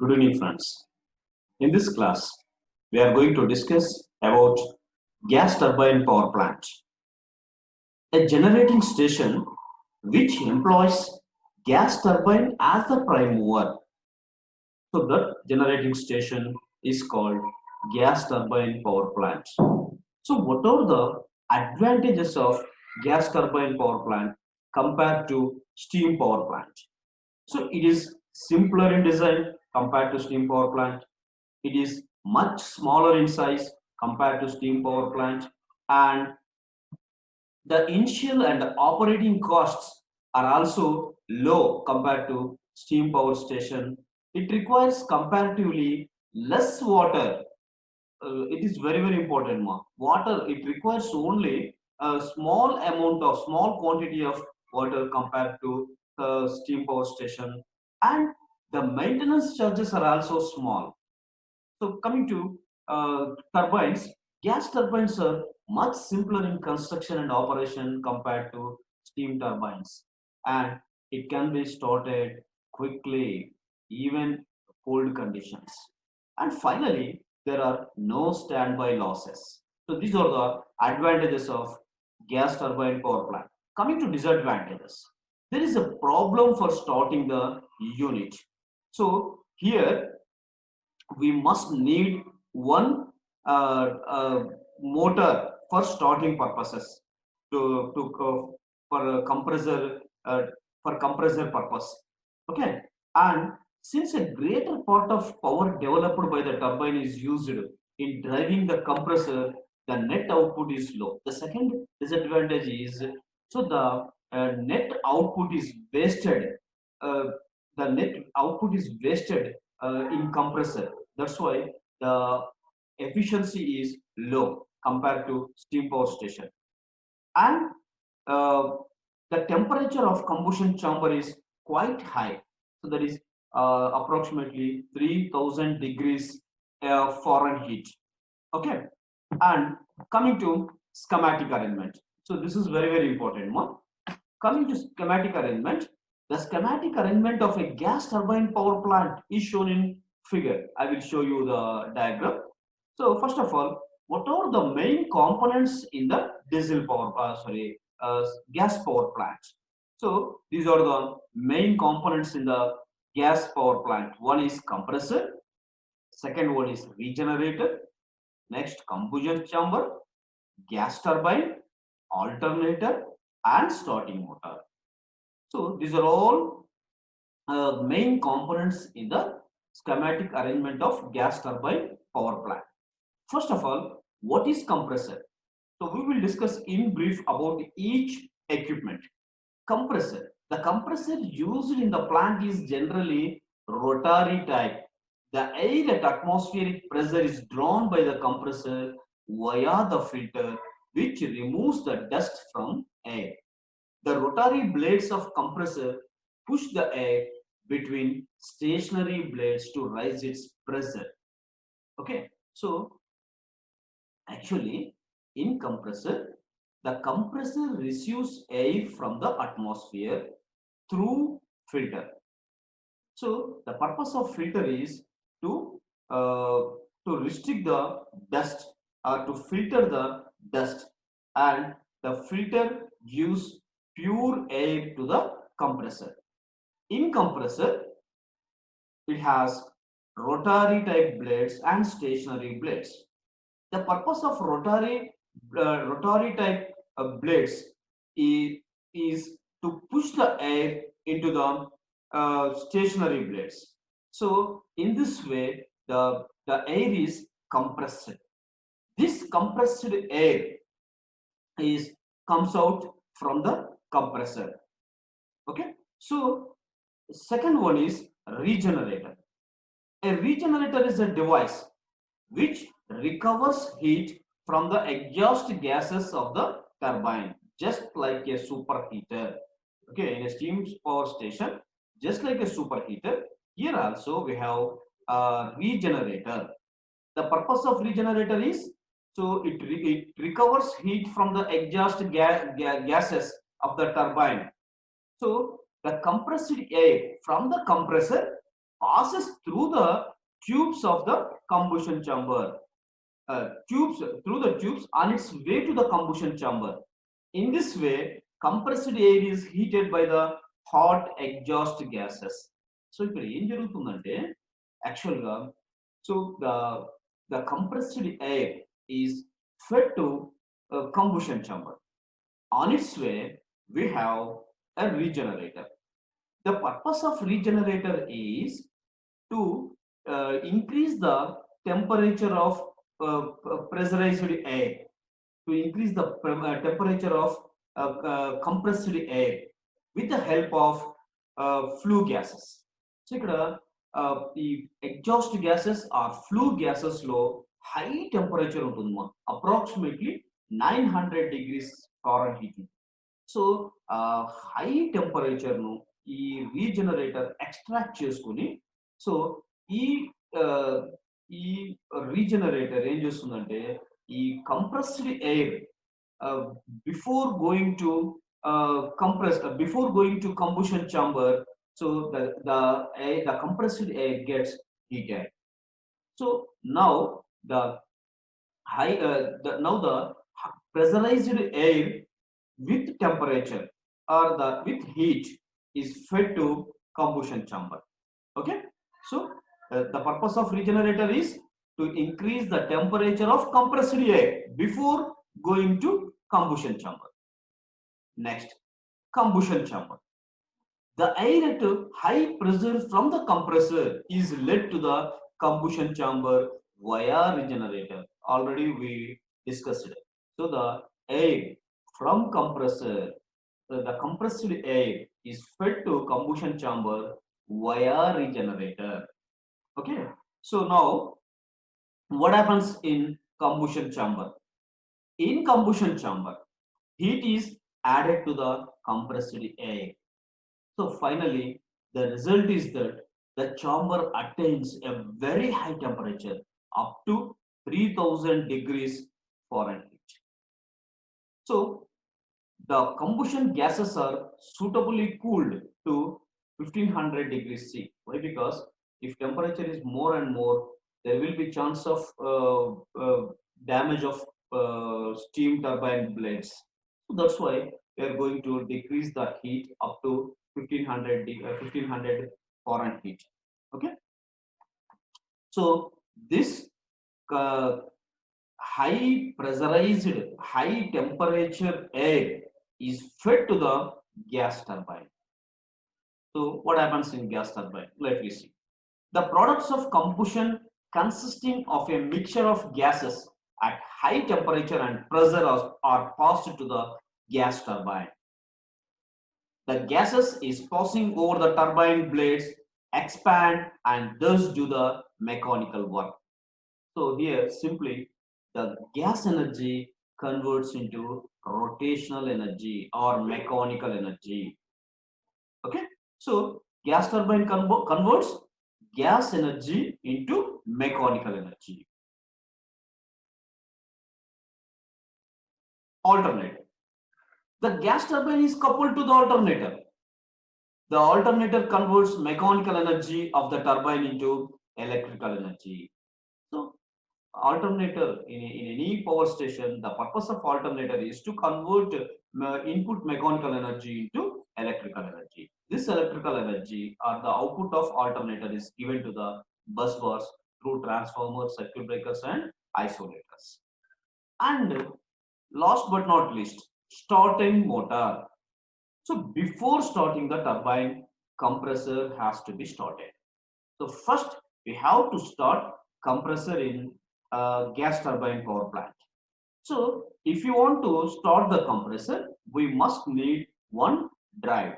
Good evening, friends. In this class, we are going to discuss about gas turbine power plant, a generating station which employs gas turbine as the prime mover. So that generating station is called gas turbine power plant. So what are the advantages of gas turbine power plant compared to steam power plant? So it is simpler in design compared to steam power plant. It is much smaller in size compared to steam power plant, and the initial and operating costs are also low compared to steam power station. It requires comparatively less water. It is very important. Water, it requires only a small quantity of water compared to the steam power station, and the maintenance charges are also small. So coming to turbines, gas turbines are much simpler in construction and operation compared to steam turbines, and it can be started quickly, even cold conditions. And finally, there are no standby losses. So these are the advantages of gas turbine power plant. Coming to disadvantages, there is a problem for starting the unit. So here we must need one motor for starting purposes to for a compressor for compressor purpose. Okay, and since a greater part of power developed by the turbine is used in driving the compressor, the net output is low. The second disadvantage is, so the net output is wasted. uh, the net output is wasted in compressor. That's why the efficiency is low compared to steam power station. And uh, the temperature of combustion chamber is quite high. So that is approximately 3000 degrees Fahrenheit. Okay. And coming to schematic arrangement. So this is very important one. Coming to schematic arrangement, the schematic arrangement of a gas turbine power plant is shown in figure. I will show you the diagram. So first of all, what are the main components in the diesel power, gas power plant? So these are the main components in the gas power plant. One is compressor, second one is regenerator, next combustion chamber, gas turbine, alternator, and starting motor. So these are all main components in the schematic arrangement of gas turbine power plant. First of all, what is compressor? So we will discuss in brief about each equipment. Compressor. The compressor used in the plant is generally rotary type. The air at atmospheric pressure is drawn by the compressor via the filter, which removes the dust from air. The rotary blades of compressor push the air between stationary blades to raise its pressure. Okay, so actually in compressor, the compressor receives air from the atmosphere through filter. So the purpose of filter is to uh, to restrict the dust or to filter the dust, and the filter gives pure air to the compressor. In compressor, it has rotary type blades and stationary blades. The purpose of rotary type blades is to push the air into the stationary blades. So in this way, the air is compressed. This compressed air is comes out from the compressor. Okay. So second one is regenerator. A regenerator is a device which recovers heat from the exhaust gases of the turbine, just like a superheater. Okay, in a steam power station, just like a superheater, here also we have a regenerator. The purpose of regenerator is, so it recovers heat from the exhaust gases of the turbine. So the compressed air from the compressor passes through the tubes of the combustion chamber, through the tubes on its way to the combustion chamber. In this way, compressed air is heated by the hot exhaust gases. So ఇక్కడ ఏం జరుగుతుందంటే యాక్చువల్గా so the compressed air is fed to combustion chamber. On its way, we have a regenerator. The purpose of regenerator is to increase the temperature of pressurized air, to increase the temperature of compressed air with the help of flue gases. So ఇక్కడ ఈ exhaust gases ఆ flu gases లో high temperature ఉంటుంది approximately 900 degrees Fahrenheit. So high temperature ను ఈ regenerator extract చేసుకుని so ఈ ఈ రీజనరేటర్ ఏం చేస్తుందంటే ఈ compressed air before going to combustion chamber, so the compressed air gets heated. So now the pressurized air with temperature or with heat is fed to combustion chamber. Okay, so the purpose of regenerator is to increase the temperature of compressed air before going to combustion chamber. Next, combustion chamber. The air at high pressure from the compressor is led to the combustion chamber via regenerator. Already we discussed it. So the air from compressor, the compressed air is fed to combustion chamber via regenerator. Okay. So now, what happens in combustion chamber? In combustion chamber, heat is added to the compressed air. So finally, the result is that the chamber attains a very high temperature up to 3000 degrees Fahrenheit. So the combustion gases are suitably cooled to 1500 degrees C. Why? Because if temperature is more and more, there will be chance of damage of steam turbine blades. So that's why we are going to decrease the heat up to 1500 Fahrenheit. Okay. So this high pressurized, high temperature air is fed to the gas turbine. So what happens in gas turbine? Let me see. The products of combustion consisting of a mixture of gases at high temperature and pressure are passed to the gas turbine. The gases is passing over the turbine blades, expand and thus do the mechanical work. So here simply the gas energy converts into rotational energy or mechanical energy. Okay, so gas turbine converts gas energy into mechanical energy. Alternator. The gas turbine is coupled to the alternator. The alternator converts mechanical energy of the turbine into electrical energy. So alternator in any power station, the purpose of alternator is to convert input mechanical energy into electrical energy. This electrical energy or the output of alternator is given to the bus bars through transformers, circuit breakers and isolators. And last but not least, starting motor. So before starting the turbine, compressor has to be started. So first we have to start compressor in gas turbine power plant. So if you want to start the compressor, we must need one drive.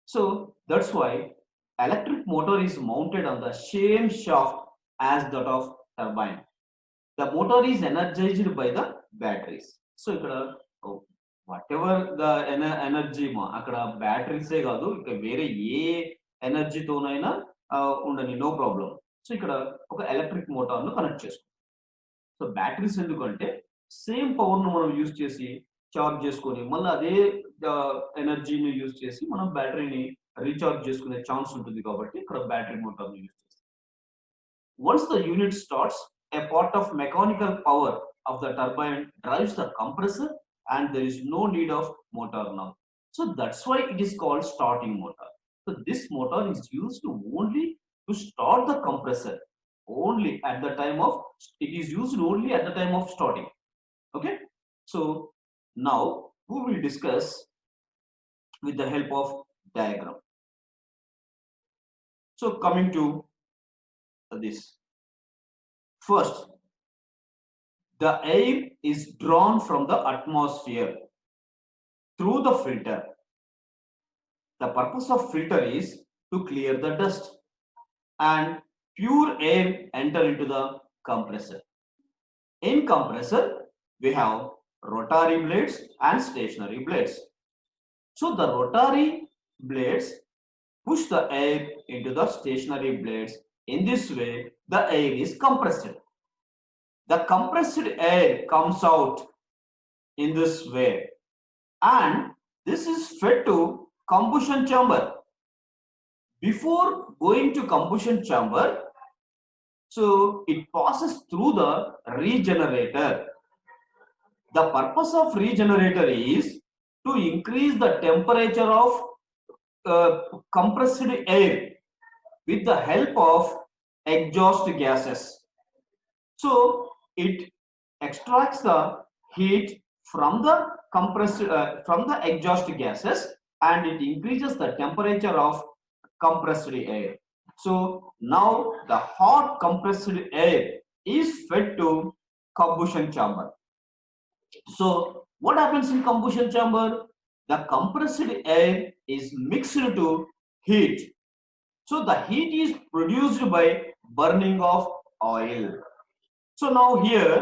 So that's why electric motor is mounted on the same shaft as that of turbine. The motor is energized by the batteries. So whatever the energy అక్కడ బ్యాటరీసే కాదు, ఇక వేరే ఏ ఎనర్జీతోనైనా ఉండని, no problem. So ఇక్కడ ఒక electric motor ను connect చేసుకుంటాం. So batteries ఎందుకంటే సేమ్ పవర్ ను మనం యూజ్ చేసి చార్జ్ చేసుకొని మళ్ళీ అదే ఎనర్జీని యూజ్ చేసి మనం బ్యాటరీని రీఛార్జ్ చేసుకునే ఛాన్స్ ఉంటుంది కాబట్టి ఇక్కడ బ్యాటరీ మోటార్ యూజ్ చేస్తాం. Once the unit starts, a part of mechanical power of the turbine drives the compressor and there is no need of motor now. So that's why it is called starting motor. So this motor is used only to start the compressor. Only at the time of, it is used only at the time of starting. Okay. So now we will discuss with the help of diagram. So coming to this. First, the air is drawn from the atmosphere through the filter. The purpose of filter is to clear the dust and pure air enter into the compressor. In compressor, we have rotary blades and stationary blades. So the rotary blades push the air into the stationary blades. In this way, the air is compressed. The compressed air comes out in this way and this is fed to combustion chamber. Before going to combustion chamber, so it passes through the regenerator. The purpose of regenerator is to increase the temperature of compressed air with the help of exhaust gases. So it extracts the heat from the from the exhaust gases and it increases the temperature of compressed air. So now the hot compressed air is fed to combustion chamber. So what happens in combustion chamber? The compressed air is mixed to heat. So the heat is produced by burning of oil. So now here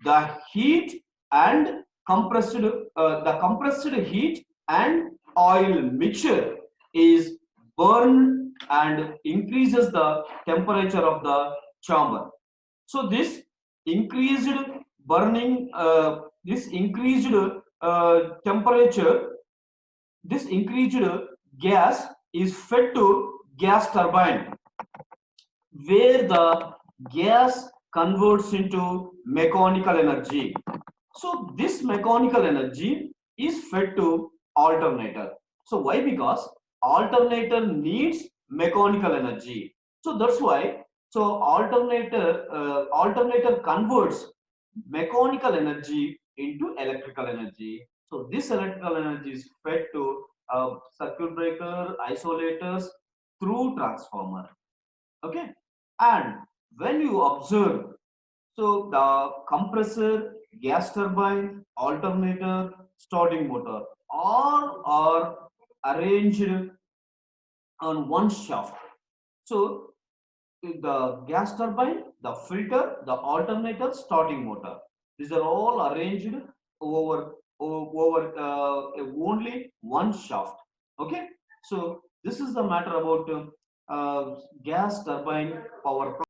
the heat and the compressed heat and oil mixture is burned and increases the temperature of the chamber. So this increased burning, this increased temperature, this increased gas is fed to gas turbine, where the gas converts into mechanical energy. So this mechanical energy is fed to alternator. So why? Because alternator needs mechanical energy. So that's why, so alternator converts mechanical energy into electrical energy. So this electrical energy is fed to circuit breaker, isolators through transformer. Okay. And when you observe, so the compressor, gas turbine, alternator, starting motor all are arranged on one shaft. So the gas turbine, the filter, the alternator, starting motor, these are all arranged over only one shaft. Okay. So this is the matter about gas turbine power